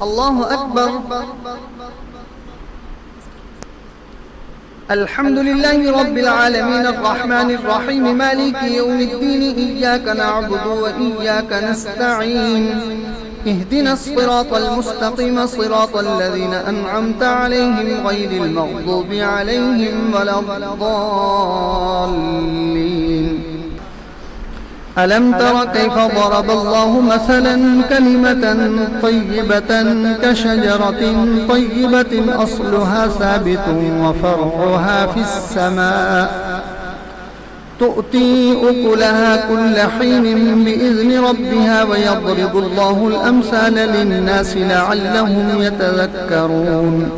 الله أكبر. الحمد لله رب العالمين الرحمن الرحيم مالك يوم الدين إياك نعبد وإياك نستعين اهدنا الصراط المستقيم صراط الذين أنعمت عليهم غير المغضوب عليهم ولا الضالين. ألم تر كيف ضرب الله مثلا كلمة طيبة كشجرة طيبة أصلها ثابت وفرعها في السماء تؤتي أكلها كل حين بإذن ربها ويضرب الله الأمثال للناس لعلهم يتذكرون.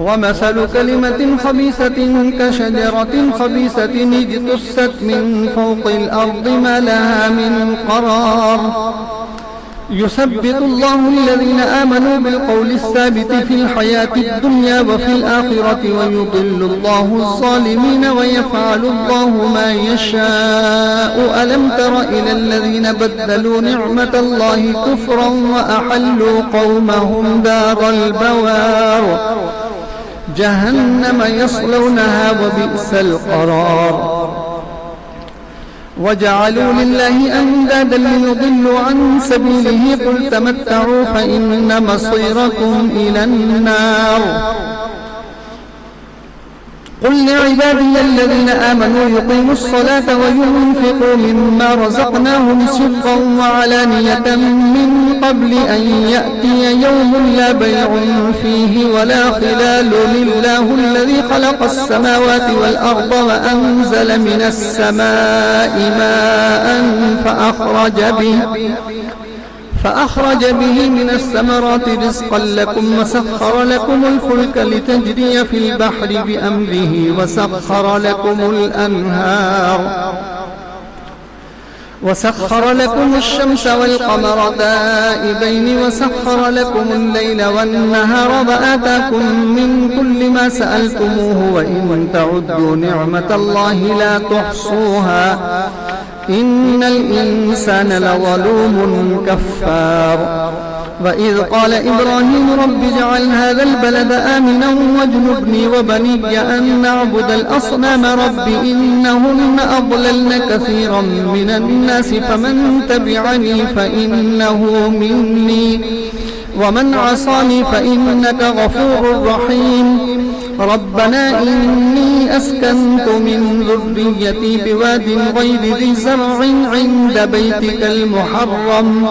ومثل كلمة خبيثة كشجرة خبيثة اجتثت من فوق الأرض ما لها من قرار يثبت الله الذين آمنوا بالقول الثابت في الحياة الدنيا وفي الآخرة ويضل الله الظالمين ويفعل الله ما يشاء. ألم تر إلى الذين بدلوا نعمة الله كفرا وأحلوا قومهم دار البوار جهنم يصلونها وبئس القرار. وجعلوا لله أندادا ليضلوا عن سبيله قل تمتعوا فإن مصيركم إلى النار. قل لعبادي الذين آمنوا يقيموا الصلاة وينفقوا مما رزقناهم سرا وعلانية من قبل أن يأتي يوم لا بيع فيه ولا خلال لله الذي خلق السماوات والأرض وأنزل من السماء ماء فأخرج به من الثمرات رزقا لكم وسخر لكم الفلك لتجري في البحر بأمره وسخر لكم الشمس والقمر دائبين وسخر لكم الليل والنهار وآتاكم من كل ما سألتموه وإن تعدوا نعمة الله لا تحصوها إن الإنسان لظلوم كفار. وإذ قال إبراهيم رب اجعل هذا البلد آمنا واجنبني وبني أن نعبد الأصنام رب إنهن أضللن كثيرا من الناس فمن تبعني فإنه مني ومن عصاني فإنك غفور رحيم. ربنا إني أسكنت من ذريتي بواد غير ذي زرع عند بيتك المحرم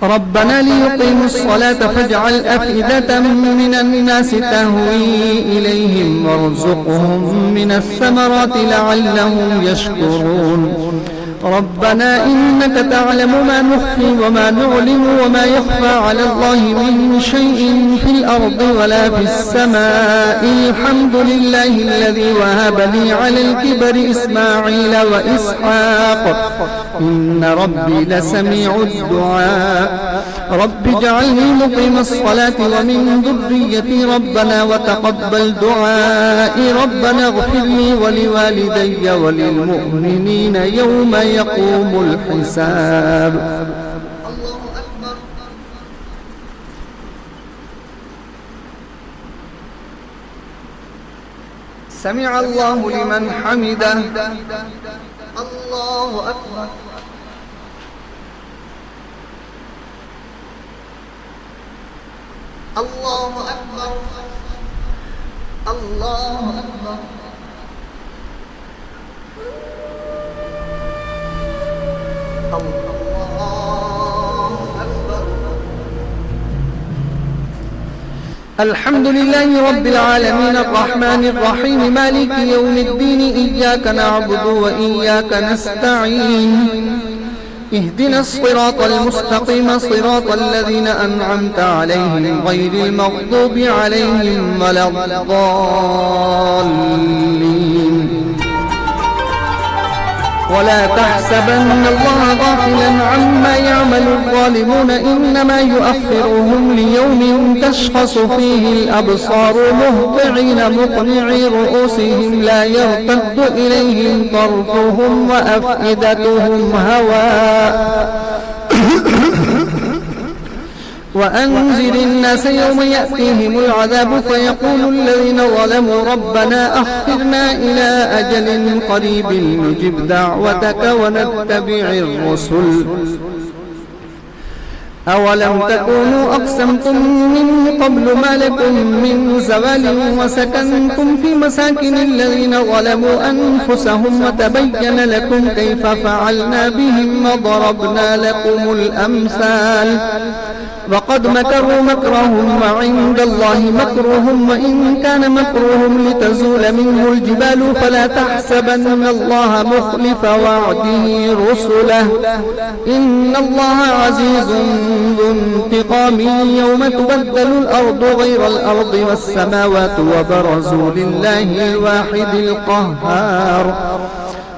ربنا ليقيموا الصلاة فاجعل أفئدة من الناس تهوي إليهم وارزقهم من الثمرات لعلهم يشكرون. ربنا إنك تعلم ما نخفي وما نعلن وما يخفى على الله من شيء في الأرض ولا في السماء. الحمد لله الذي وهب لي على الكبر إسماعيل وإسحاق إن ربي لسميع الدعاء. رب اجعلني مقيم الصلاة ومن ذريتي ربنا وتقبل دعائي. ربنا اغفر لي ولوالدي وللمؤمنين يوم يقوم الحساب. الله أكبر. سمع الله لمن حمده. الله أكبر. الله أكبر. الله أكبر. الحمد لله رب العالمين الرحمن الرحيم مالك يوم الدين إياك نعبد وإياك نستعين اهدنا الصراط المستقيم صراط الذين أنعمت عليهم غير المغضوب عليهم ولا الضالين. ولا تحسبن الله غافلا عما يعمل الظالمون إنما يؤخرهم ليوم تشخص فيه الأبصار مهطعين مقنعي رؤوسهم لا يرتد إليهم طرفهم وأفئدتهم هواء وأنذر الناس يوم يأتيهم العذاب فيقول الذين ظلموا ربنا أخرنا إلى أجل قريب نجب دعوتك ونتبع الرسل أولم تكونوا أقسمتم من قبل ما لكم من زوال وسكنتم في مساكن الذين ظلموا أنفسهم وتبين لكم كيف فعلنا بهم وضربنا لكم الأمثال وقد مكروا مكرهم وعند الله مكرهم وإن كان مكرهم لتزول منه الجبال فلا تحسبن الله مخلف وعده رسله إن الله عزيز ذو انتقام يوم تبدل الأرض غير الأرض والسماوات وبرزوا لله الواحد القهار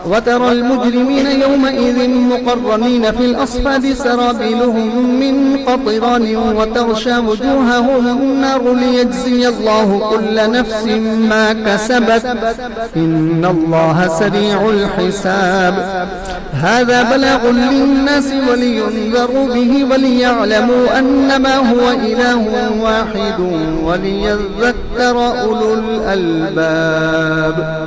وترى المجرمين يومئذ مقرنين في الأصفاد سرابيلهم من قطران وتغشى وجوههم النار ليجزي الله كل نفس ما كسبت إن الله سريع الحساب هذا بلاغ للناس ولينذروا به وليعلموا أنما هو إله واحد وليذكر أولو الألباب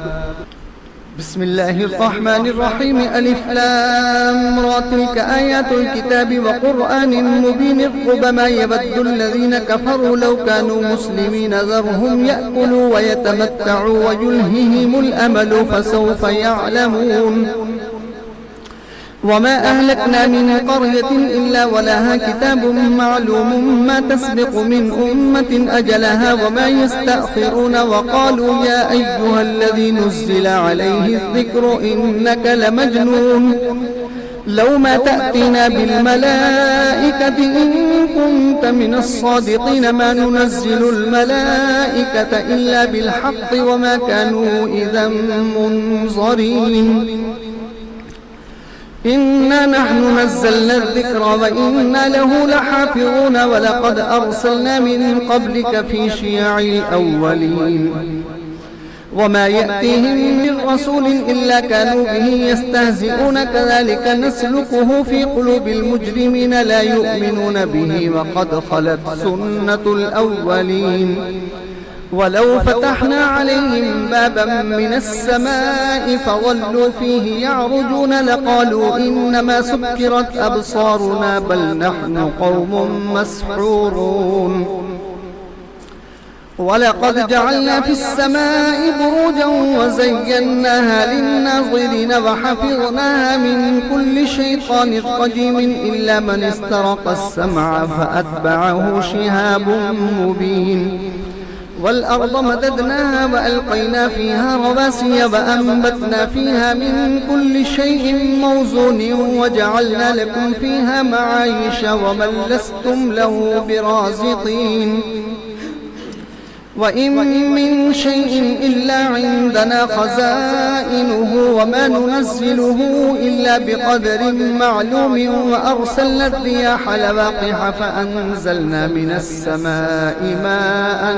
بسم الله الرحمن الرحيم ألف لام را تلك آيات الكتاب وقرآن مبين ربما يود الذين كفروا لو كانوا مسلمين ذرهم يأكلوا ويتمتعوا ويلههم الأمل فسوف يعلمون وما أهلكنا من قرية إلا ولها كتاب معلوم ما تسبق من أمة أجلها وما يستأخرون وقالوا يا أيها الذي نزل عليه الذكر إنك لمجنون لو ما تأتينا بالملائكة إن كنت من الصادقين ما ننزل الملائكة إلا بالحق وما كانوا إذا منظرين إنا نحن نزلنا الذكر وإنا له لحافظون ولقد أرسلنا من قبلك في شيع الأولين وما يأتيهم من رسول إلا كانوا به يستهزئون كذلك نسلكه في قلوب المجرمين لا يؤمنون به وقد خلت سنة الأولين ولو فتحنا عليهم بابا من السماء فظلوا فيه يعرجون لقالوا إنما سكرت أبصارنا بل نحن قوم مسحورون ولقد جعلنا في السماء بروجا وزيناها للناظرين وحفظناها من كل شيطان رجيم إلا من استرق السمع فأتبعه شهاب مبين والأرض مددناها وألقينا فيها رواسي وأنبتنا فيها من كل شيء موزون وجعلنا لكم فيها معايش ومن لستم له برازقين وإن من شيء إلا عندنا خزائنه وما ننزله إلا بقدر معلوم وأرسلنا الرياح لواقح فأنزلنا من السماء ماء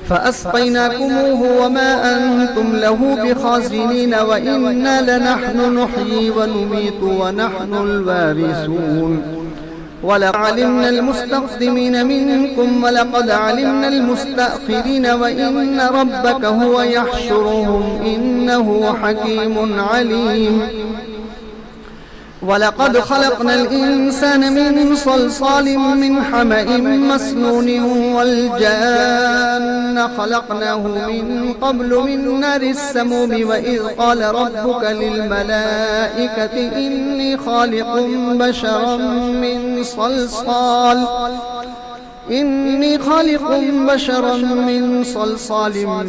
فأسقيناكموه وما أنتم له بخازنين وإنا لنحن نحيي ونميت ونحن الوارثون ولقد علمنا المستقدمين منكم ولقد علمنا المستأخرين وإن ربك هو يحشرهم إنه حكيم عليم ولقد خلقنا الإنسان من صلصال من حمأ مسنون والجان خلقناه من قبل من نار السموم وإذ قال ربك للملائكة إني خالق بشرا من صلصال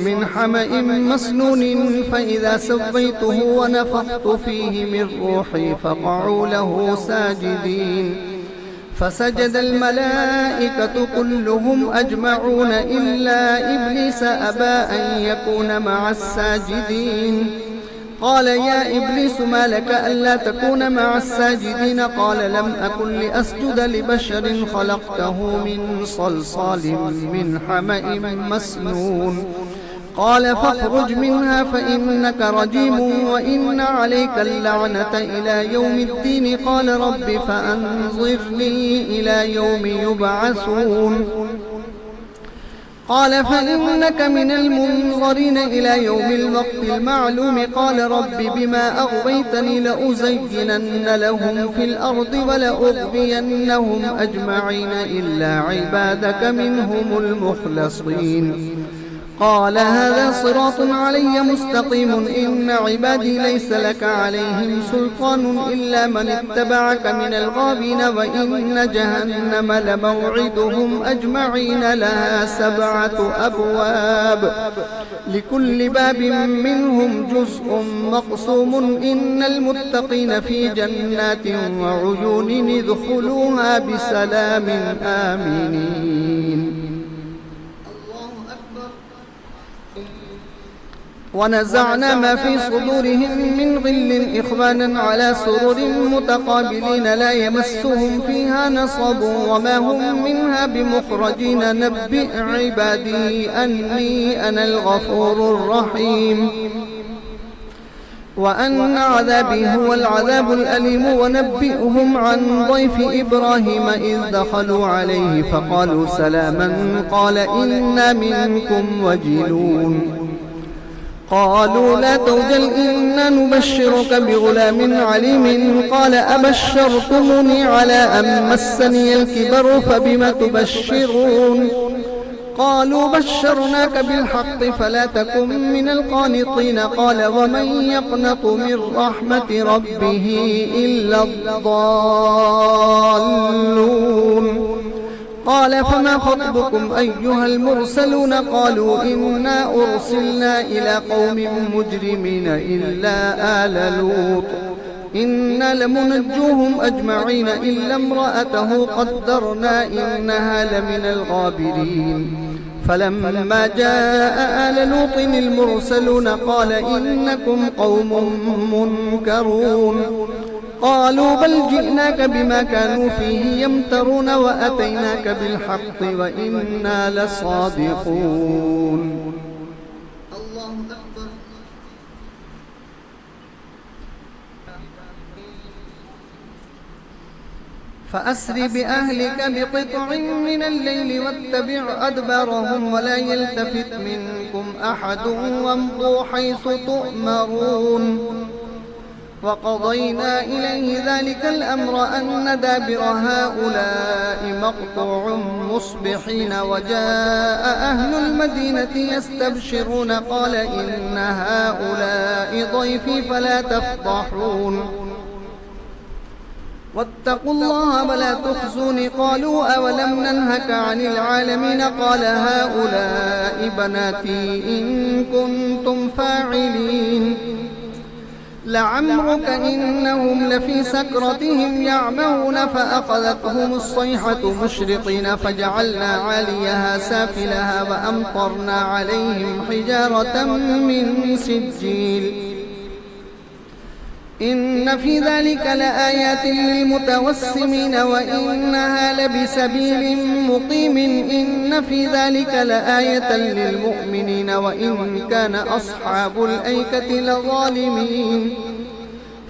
من حمأ مسنون فإذا سويته ونفخت فيه من روحي فقعوا له ساجدين فسجد الملائكة كلهم أجمعون إلا إبليس أبى أن يكون مع الساجدين قال يا إبليس ما لك ألا تكون مع الساجدين قال لم أكن لأسجد لبشر خلقته من صلصال من حمأ مسنون قال فاخرج منها فإنك رجيم وإن عليك اللعنة إلى يوم الدين قال رب فأنظرني إلى يوم يبعثون قال فإنك من المنظرين إلى يوم الوقت المعلوم قال رب بما أغويتني لأزينن لهم في الأرض ولأغوينهم أجمعين إلا عبادك منهم المخلصين قال هذا صراط علي مستقيم إن عبادي ليس لك عليهم سلطان إلا من اتبعك من الغابين وإن جهنم لموعدهم أجمعين لها 7 أبواب لكل باب منهم جزء مقسوم إن المتقين في جنات وعيون ادخلوها بسلام آمنين ونزعنا ما في صدورهم من غل إخوانا على سرر متقابلين لا يمسهم فيها نصب وما هم منها بمخرجين نبئ عبادي أني أنا الغفور الرحيم وأن عذابي هو العذاب الأليم ونبئهم عن ضيف إبراهيم إذ دخلوا عليه فقالوا سلاما قال إنا منكم وجلون قالوا لا توجل إنا نبشرك بغلام عليم قال أبشرتموني على أن مسني الكبر فبم تبشرون قالوا بشرناك بالحق فلا تكن من القانطين قال ومن يقنط من رحمة ربه إلا الضالون قال فما خطبكم أيها المرسلون قالوا إنا أرسلنا إلى قوم مجرمين إلا آل لوط إنا لمنجوهم أجمعين إلا امرأته قدرنا إنها لمن الغابرين فلما جاء آل لوط المرسلون قال إنكم قوم منكرون قالوا بل جئناك بما كانوا فيه يمترون وأتيناك بالحق وإنا لصادقون الله أكبر فأسر بأهلك بقطع من الليل واتبع أدبارهم ولا يلتفت منكم أحد وامضوا حيث تؤمرون وقضينا إليه ذلك الأمر أن دابر هؤلاء مقطوع مصبحين وجاء أهل المدينة يستبشرون قال إن هؤلاء ضيفي فلا تفضحون واتقوا الله ولا تخزون قالوا أولم ننهك عن العالمين قال هؤلاء بناتي إن كنتم فاعلين لعمرك إنهم لفي سكرتهم يعمهون فأخذتهم الصيحة مشرقين فجعلنا عاليها سافلها وأمطرنا عليهم حجارة من سجيل إن في ذلك لآيات للمتوسمين وإنها لبسبيل مقيم إن في ذلك لآية للمؤمنين وإن كان أصحاب الأيكة لظالمين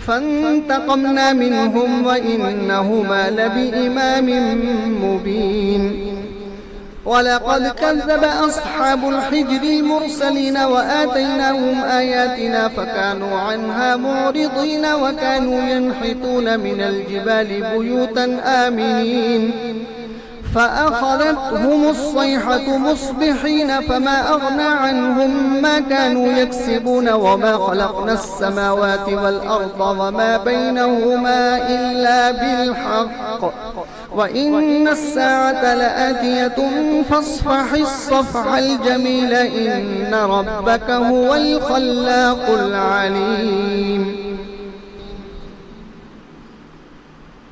فانتقمنا منهم وإنهما لبإمام مبين ولقد كذب أصحاب الحجر المرسلين وآتيناهم آياتنا فكانوا عنها معرضين وكانوا ينحتون من الجبال بيوتا آمنين فأخذتهم الصيحة مصبحين فما أغنى عنهم ما كانوا يكسبون وما خلقنا السماوات والأرض وما بينهما إلا بالحق وإن الساعة لآتية فاصفح الصفح الجميل إن ربك هو الخلاق العليم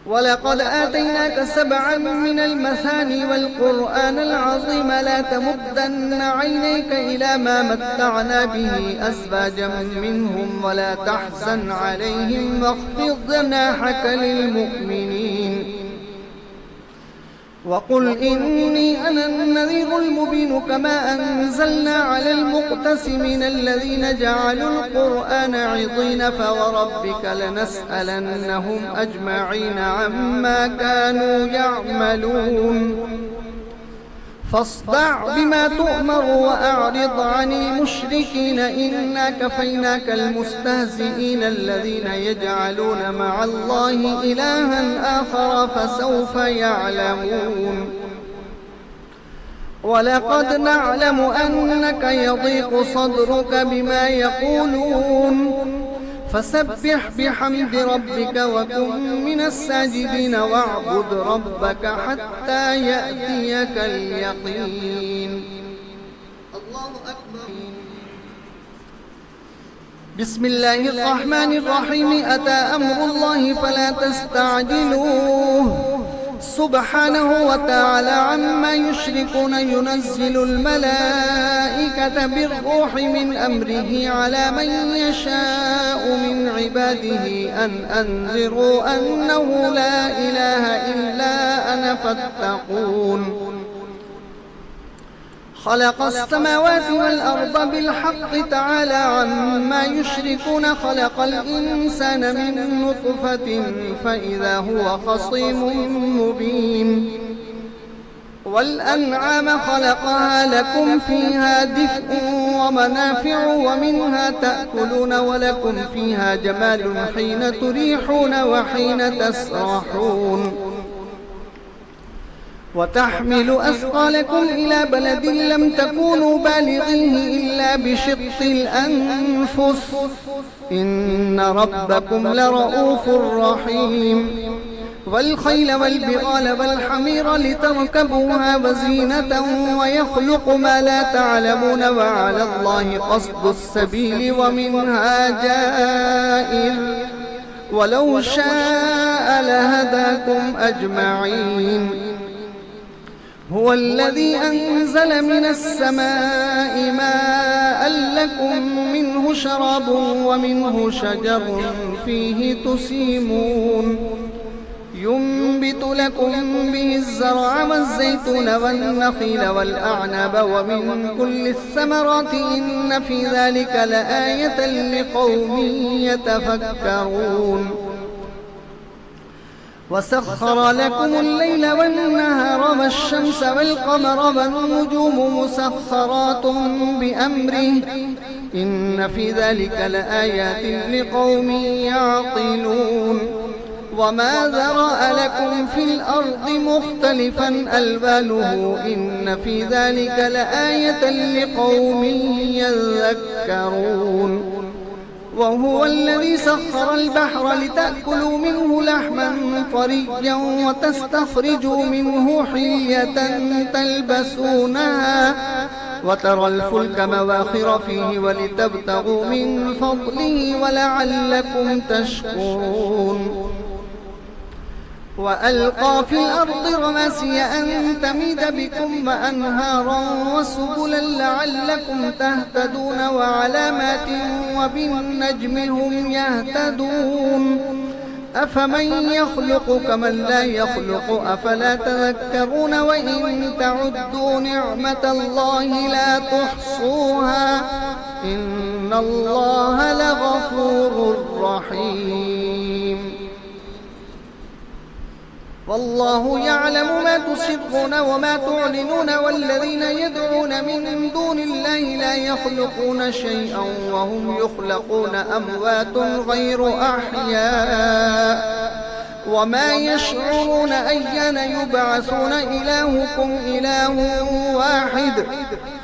ولقد آتيناك 7 من المثاني والقرآن العظيم لا تمدن عينيك إلى ما متعنا به أزواجا منهم ولا تحزن عليهم واخفض جناحك للمؤمنين وقل إني أنا النذير المبين كما أنزلنا على المقتسمين الذين جعلوا القرآن عضين فوربك لنسألنهم أجمعين عما كانوا يعملون فاصدع بما تؤمر وأعرض عن المشركين إنا كفيناك المستهزئين الذين يجعلون مع الله إلها آخر فسوف يعلمون ولقد نعلم أنك يضيق صدرك بما يقولون فسبح بحمد ربك وكن من الساجدين واعبد ربك حتى يأتيك اليقين. الله أكبر. بسم الله الرحمن الرحيم أتى أمر الله فلا تستعجلوه سبحانه وتعالى عما يشركون ينزل الملائكة بالروح من أمره على من يشاء من عباده أن أنذروا أنه لا إله إلا أنا فاتقون خلق السماوات والأرض بالحق تعالى عما يشركون خلق الإنسان من نطفة فإذا هو خصيم مبين والأنعام خلقها لكم فيها دفء ومنافع ومنها تأكلون ولكم فيها جمال حين تريحون وحين تسرحون وتحمل أثقالكم إلى بلد لم تكونوا بالغيه إلا بشق الأنفس إن ربكم لرؤوف رحيم والخيل والبغال والحمير لتركبوها وزينة ويخلق ما لا تعلمون وعلى الله قصد السبيل ومنها جائر ولو شاء لهداكم أجمعين هو الذي أنزل من السماء ماء لكم منه شراب ومنه شجر فيه تسيمون ينبت لكم به الزرع والزيتون والنخيل والأعناب ومن كل الثمرات إن في ذلك لآية لقوم يتفكرون وسخر لكم الليل والنهار والشمس والقمر والنجوم مسخرات بأمره إن في ذلك لآيات لقوم يعقلون وما ذرأ لكم في الأرض مختلفا ألوانه إن في ذلك لآية لقوم يذكرون وهو الذي سخر البحر لتأكلوا منه لحما طريا وتستخرجوا منه حلية تلبسونها وترى الفلك مواخر فيه ولتبتغوا من فضله ولعلكم تشكرون وألقى في الأرض رواسي أن تميد بكم وأنهارا وسبلا لعلكم تهتدون وعلامات وبالنجم هم يهتدون أفمن يخلق كمن لا يخلق أفلا تذكرون وإن تعدوا نعمة الله لا تحصوها إن الله لغفور رحيم والله يعلم ما تسرون وما تعلنون والذين يدعون من دون الله لا يخلقون شيئا وهم يخلقون أموات غير أحياء وما يشعرون أيان يبعثون إلهكم إله واحد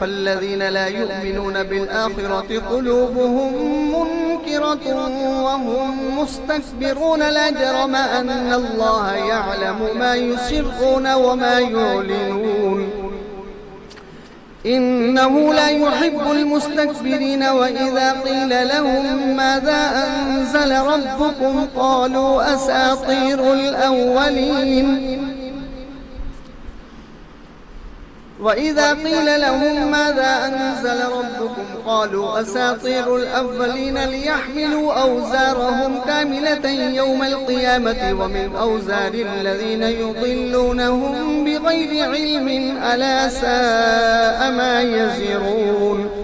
فالذين لا يؤمنون بالآخرة قلوبهم منكرة وهم مستكبرون لا جرم أن الله يعلم ما يسرون وما يعلنون إنه لا يحب المستكبرين وإذا قيل لهم ماذا أنزل ربكم قالوا أساطير الأولين وإذا قيل لهم ماذا أنزل ربكم قالوا أساطير الأولين ليحملوا أوزارهم كاملة يوم القيامة ومن أوزار الذين يضلونهم بغير علم ألا ساء ما يزرون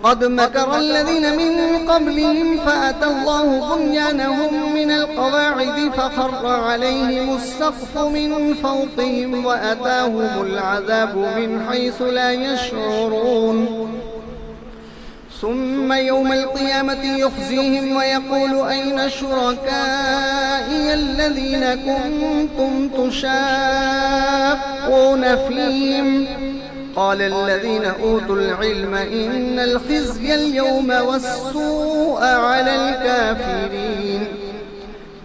قد مكر الذين من قبلهم فأتى الله بنيانهم من القواعد فخر عليهم السقف من فوقهم وأتاهم العذاب من حيث لا يشعرون ثم يوم القيامة يخزيهم ويقول أين شركائي الذين كنتم تشاقون فيهم قال الذين أوتوا العلم إن الخزي اليوم والسوء على الكافرين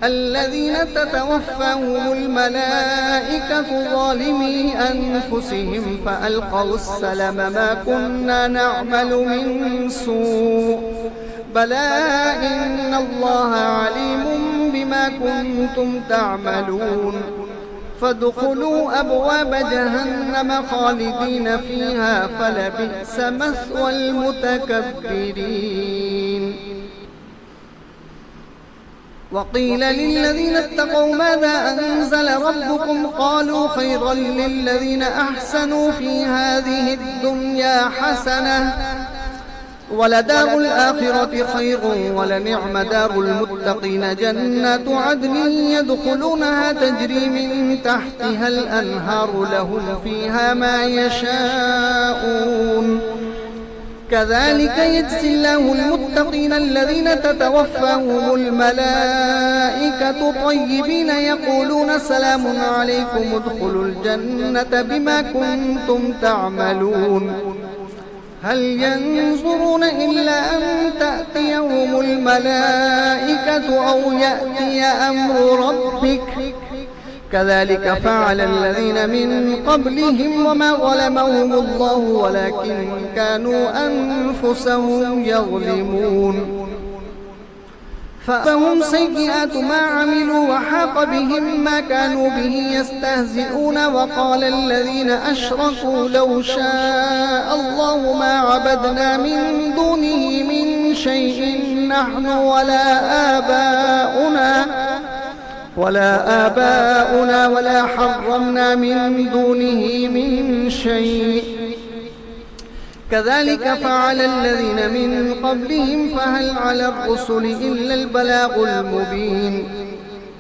الذين تتوفاهم الملائكة ظالمي أنفسهم فألقوا السلم ما كنا نعمل من سوء بلى إن الله عليم بما كنتم تعملون فادخلوا أبواب جهنم خالدين فيها فلبئس مثوى المتكبرين وقيل للذين اتقوا ماذا أنزل ربكم قالوا خيرا للذين أحسنوا في هذه الدنيا حسنة ولدار الآخرة خير ولنعم دار المتقين جنات عدن يدخلونها تجري من تحتها الأنهار لهم فيها ما يشاءون كذلك يجزي الله المتقين الذين تتوفاهم الملائكة طيبين يقولون سلام عليكم ادخلوا الجنة بما كنتم تعملون هل ينظرون إلا أن تأتيهم الملائكة أو يأتي أمر ربك كذلك فعل الذين من قبلهم وما ظلمهم الله ولكن كانوا أنفسهم يظلمون فهم سيئات ما عملوا وحاق بهم ما كانوا به يستهزئون وقال الذين أشركوا لو شاء الله ما عبدنا من دونه من شيء نحن ولا آباؤنا ولا حرمنا من دونه من شيء كذلك فعل الذين من قبلهم فهل على الرسل إلا البلاغ المبين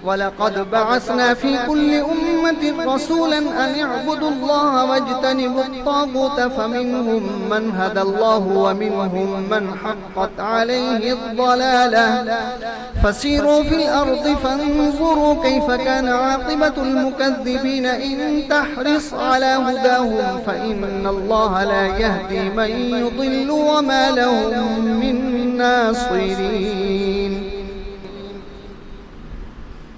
ولقد بعثنا في كل أمة رسولا أن اعبدوا الله واجتنبوا الطاغوت فمنهم من هدى الله ومنهم من حقت عليه الضلالة فسيروا في الأرض فانظروا كيف كان عاقبة المكذبين إن تحرص على هداهم فإن الله لا يهدي من يضل وما لهم من ناصرين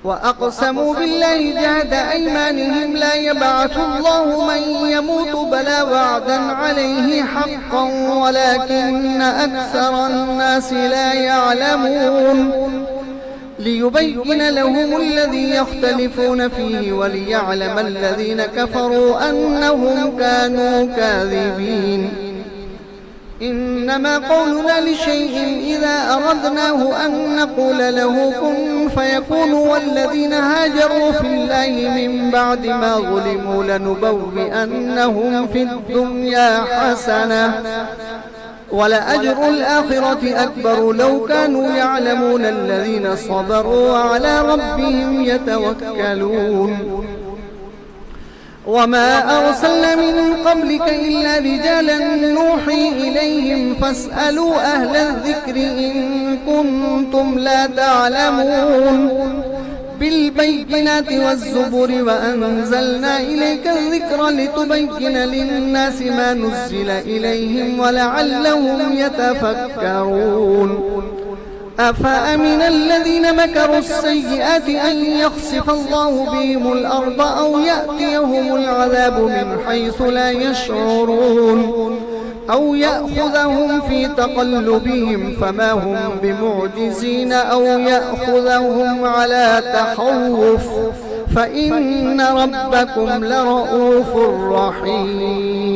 وأقسموا بالله جهد أيمانهم لا يبعث الله من يموت بلى وعدا عليه حقا ولكن أكثر الناس لا يعلمون ليبين لهم الذي يختلفون فيه وليعلم الذين كفروا أنهم كانوا كاذبين إنما قولنا لشيء إذا أردناه أن نقول له كن فيكون والذين هاجروا في الله من بعد ما ظلموا لنبوئنهم في الدنيا حسنة ولأجر الآخرة أكبر لو كانوا يعلمون الذين صبروا وعلى ربهم يتوكلون وما أرسلنا من قبلك إلا رجالا نوحي إليهم فاسألوا أهل الذكر إن كنتم لا تعلمون بالبينات والزبر وأنزلنا إليك الذكر لتبين للناس ما نزل إليهم ولعلهم يتفكرون أفأمن الذين مكروا السيئات أن يخسف الله بهم الأرض أو يأتيهم العذاب من حيث لا يشعرون أو يأخذهم في تقلبهم فما هم بمعجزين أو يأخذهم على تخوف فإن ربكم لرؤوف رحيم